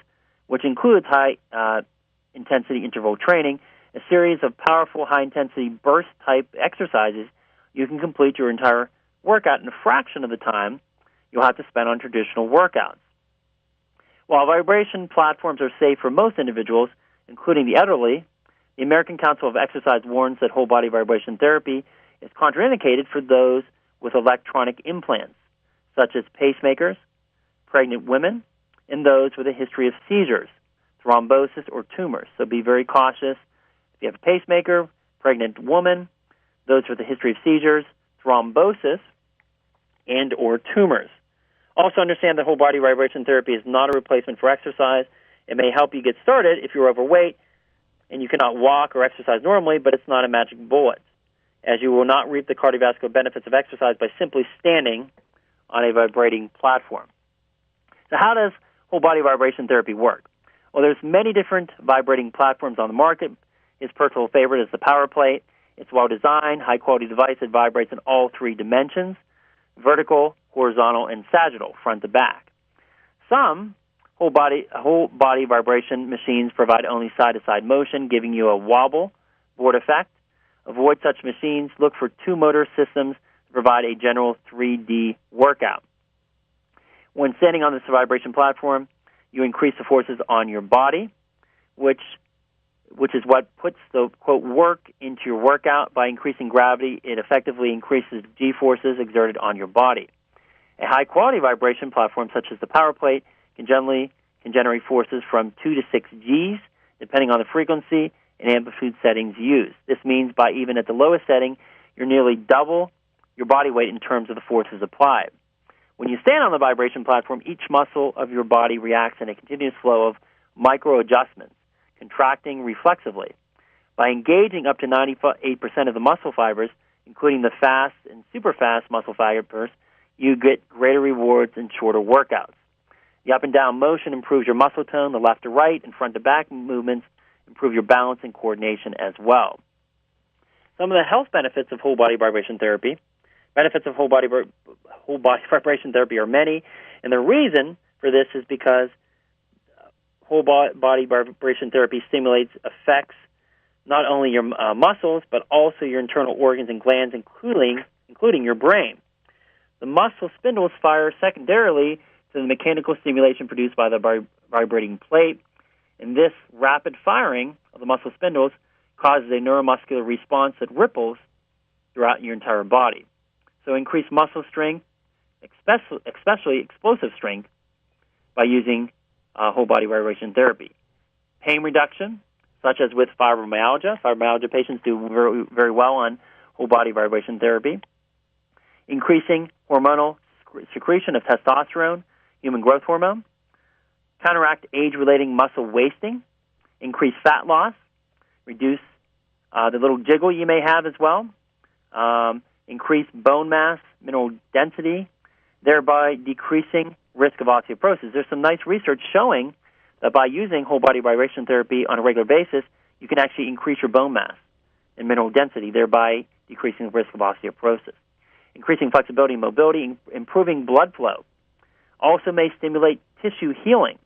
which includes high-intensity interval training, a series of powerful high-intensity burst-type exercises, you can complete your entire workout in a fraction of the time you'll have to spend on traditional workouts. While vibration platforms are safe for most individuals, including the elderly, the American Council of Exercise warns that whole-body vibration therapy is contraindicated for those with electronic implants, such as pacemakers, pregnant women, and those with a history of seizures, thrombosis, or tumors. So be very cautious. If you have a pacemaker, pregnant woman, those with a history of seizures, thrombosis, and or tumors. Also understand that whole-body vibration therapy is not a replacement for exercise. It may help you get started if you're overweight and you cannot walk or exercise normally, but it's not a magic bullet, as you will not reap the cardiovascular benefits of exercise by simply standing on a vibrating platform. So how does whole-body vibration therapy work? Well, there's many different vibrating platforms on the market. His personal favorite is the power plate, It's well-designed, high-quality device that vibrates in all three dimensions: vertical, horizontal, and sagittal, front to back. Some whole body vibration machines provide only side-to-side motion, giving you a wobble board effect. Avoid such machines. Look for two-motor systems to provide a general 3D workout. When standing on this vibration platform, you increase the forces on your body, which is what puts the, quote, work into your workout. By increasing gravity, it effectively increases G-forces exerted on your body. A high-quality vibration platform, such as the power plate, can generate forces from 2 to 6 Gs, depending on the frequency and amplitude settings used. This means by even at the lowest setting, you're nearly double your body weight in terms of the forces applied. When you stand on the vibration platform, each muscle of your body reacts in a continuous flow of micro-adjustments, contracting reflexively. By engaging up to 98% of the muscle fibers, including the fast and super fast muscle fibers, you get greater rewards and shorter workouts. The up and down motion improves your muscle tone. The left to right and front to back movements improve your balance and coordination as well. Some of the health benefits of whole body vibration therapy. Benefits of whole body vibration therapy are many, and the reason for this is because whole body vibration therapy affects not only your muscles, but also your internal organs and glands, including your brain. The muscle spindles fire secondarily to the mechanical stimulation produced by the vibrating plate, and this rapid firing of the muscle spindles causes a neuromuscular response that ripples throughout your entire body. So increase muscle strength, especially explosive strength, by using whole body vibration therapy. Pain reduction, such as with fibromyalgia. Fibromyalgia patients do very, very well on whole body vibration therapy. Increasing hormonal secretion of testosterone, human growth hormone. Counteract age-relating muscle wasting. Increase fat loss. Reduce the little jiggle you may have as well. Increase bone mass, mineral density, thereby decreasing risk of osteoporosis. There's some nice research showing that by using whole body vibration therapy on a regular basis, you can actually increase your bone mass and mineral density, thereby decreasing the risk of osteoporosis. Increasing flexibility and mobility, improving blood flow. Also may stimulate tissue healing.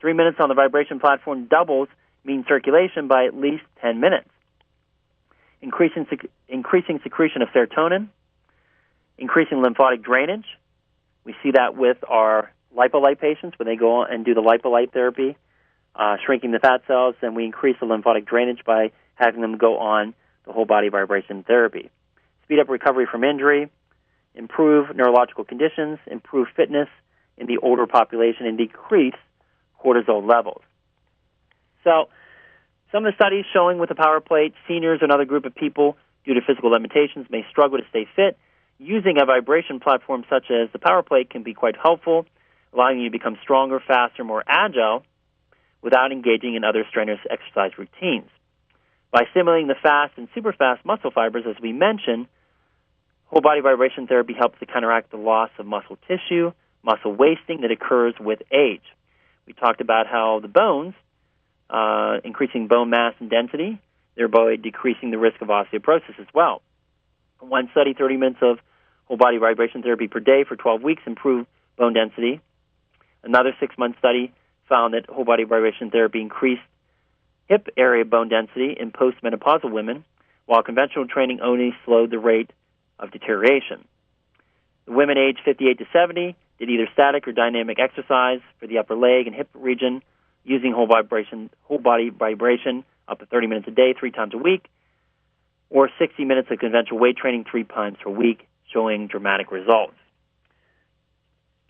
3 minutes on the vibration platform doubles mean circulation by at least 10 minutes. Increasing secretion of serotonin. Increasing lymphatic drainage. We see that with our lipolyte patients when they go on and do the lipolyte therapy, shrinking the fat cells, and we increase the lymphatic drainage by having them go on the whole body vibration therapy. Speed up recovery from injury, improve neurological conditions, improve fitness in the older population, and decrease cortisol levels. So, some of the studies showing with the power plate, seniors and another group of people, due to physical limitations, may struggle to stay fit. Using a vibration platform such as the power plate can be quite helpful, allowing you to become stronger, faster, more agile, without engaging in other strenuous exercise routines. By stimulating the fast and super fast muscle fibers, as we mentioned, whole body vibration therapy helps to counteract the loss of muscle tissue, muscle wasting that occurs with age. We talked about how the bones, increasing bone mass and density, thereby decreasing the risk of osteoporosis as well. One study, 30 minutes of whole body vibration therapy per day for 12 weeks improved bone density. Another 6-month study found that whole body vibration therapy increased hip area bone density in postmenopausal women, while conventional training only slowed the rate of deterioration. The women aged 58 to 70 did either static or dynamic exercise for the upper leg and hip region using whole body vibration up to 30 minutes a day, 3 times a week, or 60 minutes of conventional weight training 3 times per week, showing dramatic results.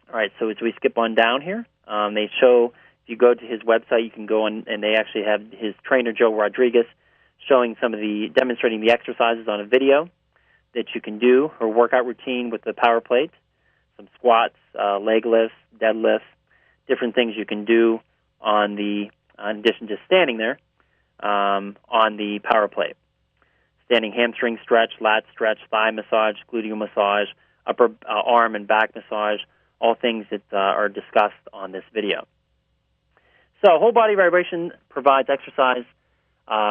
All right, so as we skip on down here, they show, if you go to his website, you can go on, and they actually have his trainer, Joe Rodriguez, showing demonstrating the exercises on a video that you can do, her workout routine with the power plate, some squats, leg lifts, deadlifts, different things you can do in addition to standing there, on the power plate. Standing hamstring stretch, lat stretch, thigh massage, gluteal massage, upper arm and back massage, all things that are discussed on this video. So whole body vibration provides exercise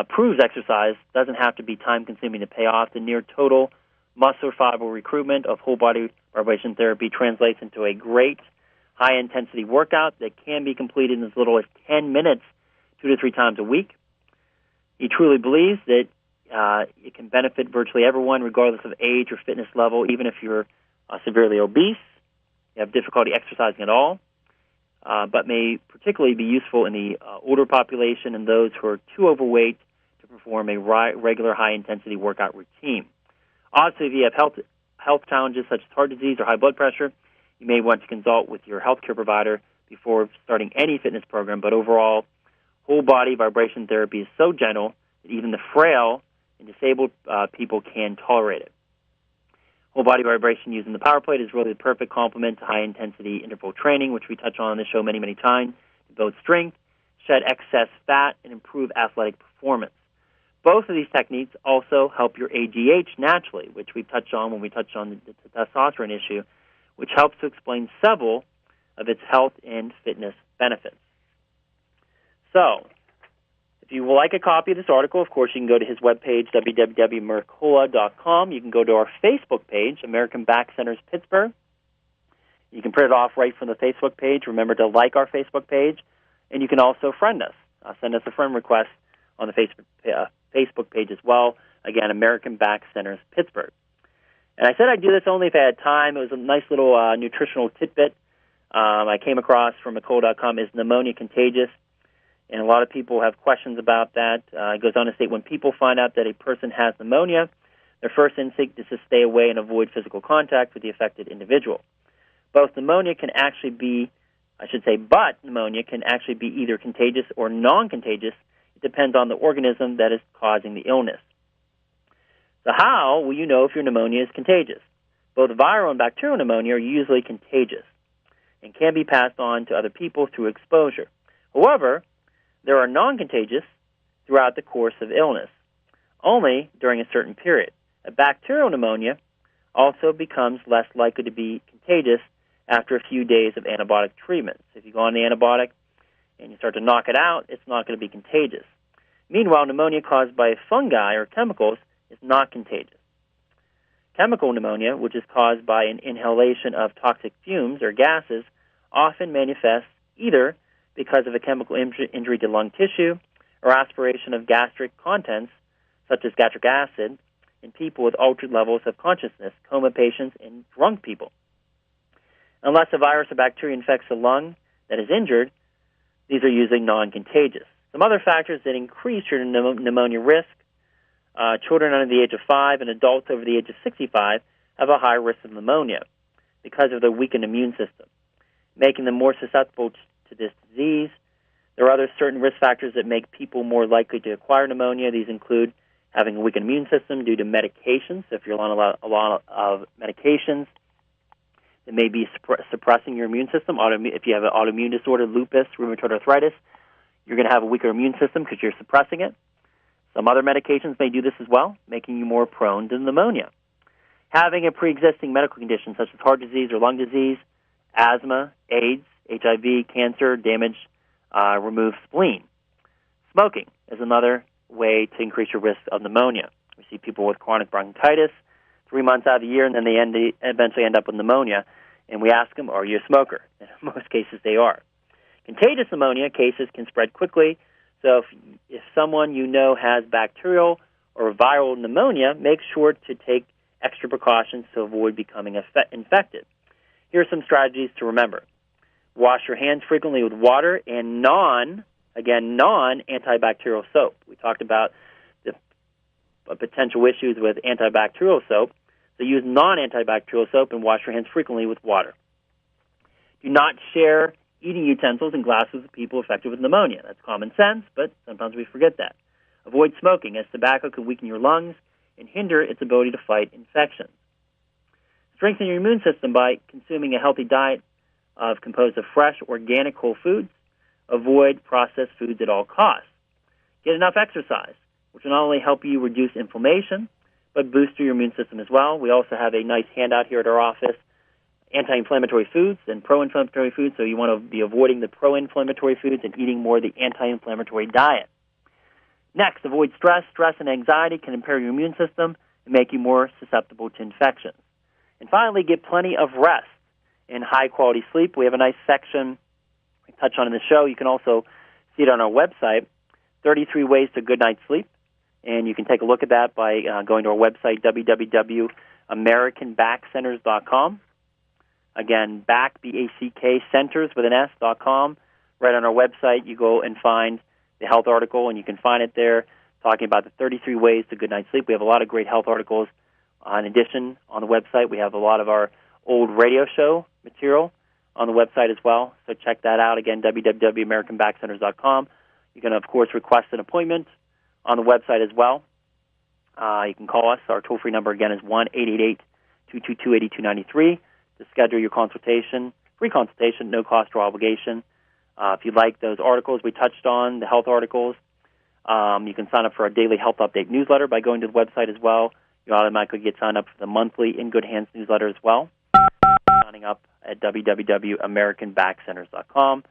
proves exercise doesn't have to be time-consuming to pay off. The near total muscle fiber recruitment of whole-body vibration therapy translates into a great high-intensity workout that can be completed in as little as 10 minutes 2 to 3 times a week. He truly believes that it can benefit virtually everyone, regardless of age or fitness level, even if you're severely obese, you have difficulty exercising at all, but may particularly be useful in the older population and those who are too overweight to perform a regular high-intensity workout routine. Also, if you have health challenges such as heart disease or high blood pressure, you may want to consult with your healthcare provider before starting any fitness program, but overall, whole-body vibration therapy is so gentle that even the frail and disabled people can tolerate it. Whole-body vibration using the power plate is really the perfect complement to high-intensity interval training, which we touch on the show many, many times, to build strength, shed excess fat, and improve athletic performance. Both of these techniques also help your AGH naturally, which we touched on when we touched on the testosterone issue, which helps to explain several of its health and fitness benefits. So, if you would like a copy of this article, of course, you can go to his webpage, www.mercola.com. You can go to our Facebook page, American Back Centers Pittsburgh. You can print it off right from the Facebook page. Remember to like our Facebook page. And you can also friend us. Send us a friend request on the Facebook page as well. Again, American Back Centers Pittsburgh. And I said I'd do this only if I had time. It was a nice little nutritional tidbit I came across from Mercola.com. Is pneumonia contagious? And a lot of people have questions about that. It goes on to say when people find out that a person has pneumonia, their first instinct is to stay away and avoid physical contact with the affected individual. But pneumonia can actually be either contagious or non-contagious. It depends on the organism that is causing the illness. So how will you know if your pneumonia is contagious? Both viral and bacterial pneumonia are usually contagious and can be passed on to other people through exposure. However, there are non-contagious throughout the course of illness, only during a certain period. A bacterial pneumonia also becomes less likely to be contagious after a few days of antibiotic treatment. So if you go on the antibiotic and you start to knock it out, it's not going to be contagious. Meanwhile, pneumonia caused by fungi or chemicals is not contagious. Chemical pneumonia, which is caused by an inhalation of toxic fumes or gases, often manifests either because of a chemical injury to lung tissue or aspiration of gastric contents, such as gastric acid, in people with altered levels of consciousness, coma patients, and drunk people. Unless a virus or bacteria infects the lung that is injured, these are usually non-contagious. Some other factors that increase your pneumonia risk: children under the age of 5 and adults over the age of 65 have a high risk of pneumonia because of their weakened immune system, making them more susceptible to this disease. There are other certain risk factors that make people more likely to acquire pneumonia. These include having a weakened immune system due to medications. So if you're on a lot of medications that may be suppressing your immune system, if you have an autoimmune disorder, lupus, rheumatoid arthritis, you're going to have a weaker immune system because you're suppressing it. Some other medications may do this as well, making you more prone to pneumonia. Having a pre-existing medical condition such as heart disease or lung disease, asthma, AIDS, HIV, cancer, damaged, removed spleen. Smoking is another way to increase your risk of pneumonia. We see people with chronic bronchitis 3 months out of the year, and then they eventually end up with pneumonia, and we ask them, are you a smoker? And in most cases, they are. Contagious pneumonia cases can spread quickly, so if someone you know has bacterial or viral pneumonia, make sure to take extra precautions to avoid becoming infected. Here are some strategies to remember. Wash your hands frequently with water and non-antibacterial soap. We talked about the potential issues with antibacterial soap, so use non-antibacterial soap and wash your hands frequently with water. Do not share eating utensils and glasses with people affected with pneumonia. That's common sense, but sometimes we forget that. Avoid smoking, as tobacco can weaken your lungs and hinder its ability to fight infections. Strengthen your immune system by consuming a healthy diet composed of fresh, organic whole foods. Avoid processed foods at all costs. Get enough exercise, which will not only help you reduce inflammation, but boost your immune system as well. We also have a nice handout here at our office, anti-inflammatory foods and pro-inflammatory foods, so you want to be avoiding the pro-inflammatory foods and eating more of the anti-inflammatory diet. Next, avoid stress. Stress and anxiety can impair your immune system and make you more susceptible to infections. And finally, get plenty of rest and high-quality sleep. We have a nice section we touch on in the show. You can also see it on our website, 33 Ways to Good Night's Sleep. And you can take a look at that by going to our website, www.americanbackcenters.com. Again, back, B-A-C-K, centers with an S.com. Right on our website, you go and find the health article, and you can find it there talking about the 33 ways to good night's sleep. We have a lot of great health articles. In addition, on the website, we have a lot of our old radio show material on the website as well. So check that out. Again, www.americanbackcenters.com. You can, of course, request an appointment on the website as well. You can call us. Our toll-free number, again, is 1-888-222-8293 to schedule your consultation. Free consultation, no cost or obligation. If you like those articles we touched on, the health articles, you can sign up for our daily health update newsletter by going to the website as well. You automatically get signed up for the monthly In Good Hands newsletter as well. Signing up at www.americanbackcenters.com.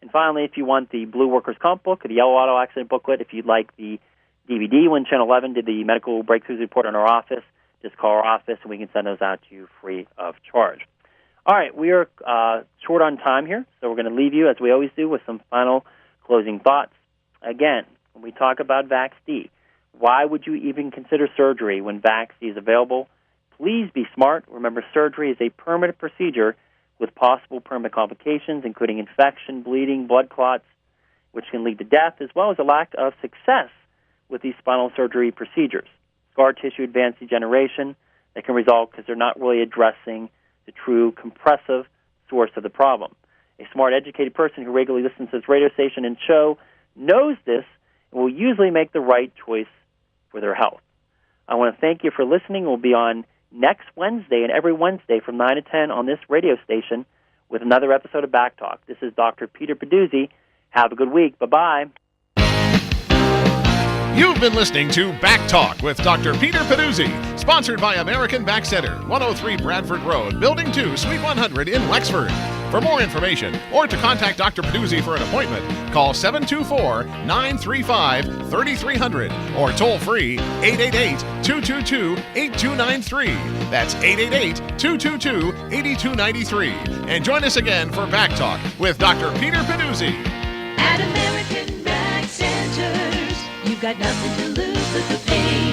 And finally, if you want the Blue Workers' Comp book or the Yellow Auto Accident booklet, if you'd like the DVD when Channel 11 did the medical breakthroughs report on our office, just call our office and we can send those out to you free of charge. All right, we are short on time here, so we're going to leave you, as we always do, with some final closing thoughts. Again, when we talk about VaxD, why would you even consider surgery when VaxD is available? Please be smart. Remember, surgery is a permanent procedure with possible permanent complications, including infection, bleeding, blood clots, which can lead to death, as well as a lack of success with these spinal surgery procedures. Scar tissue advanced degeneration that can result because they're not really addressing the true compressive source of the problem. A smart, educated person who regularly listens to this radio station and show knows this and will usually make the right choice for their health. I want to thank you for listening. We'll be on next Wednesday and every Wednesday from 9 to 10 on this radio station with another episode of BackTalk. This is Dr. Peter Pedduzi. Have a good week. Bye-bye. You've been listening to BackTalk with Dr. Peter Pedduzi, sponsored by American Back Center, 103 Bradford Road, Building 2, Suite 100 in Wexford. For more information or to contact Dr. Pedduzi for an appointment, call 724-935-3300 or toll free 888-222-8293. That's 888-222-8293. And join us again for BackTalk with Dr. Peter Pedduzi. At American Back Centers, you've got nothing to lose but the pain.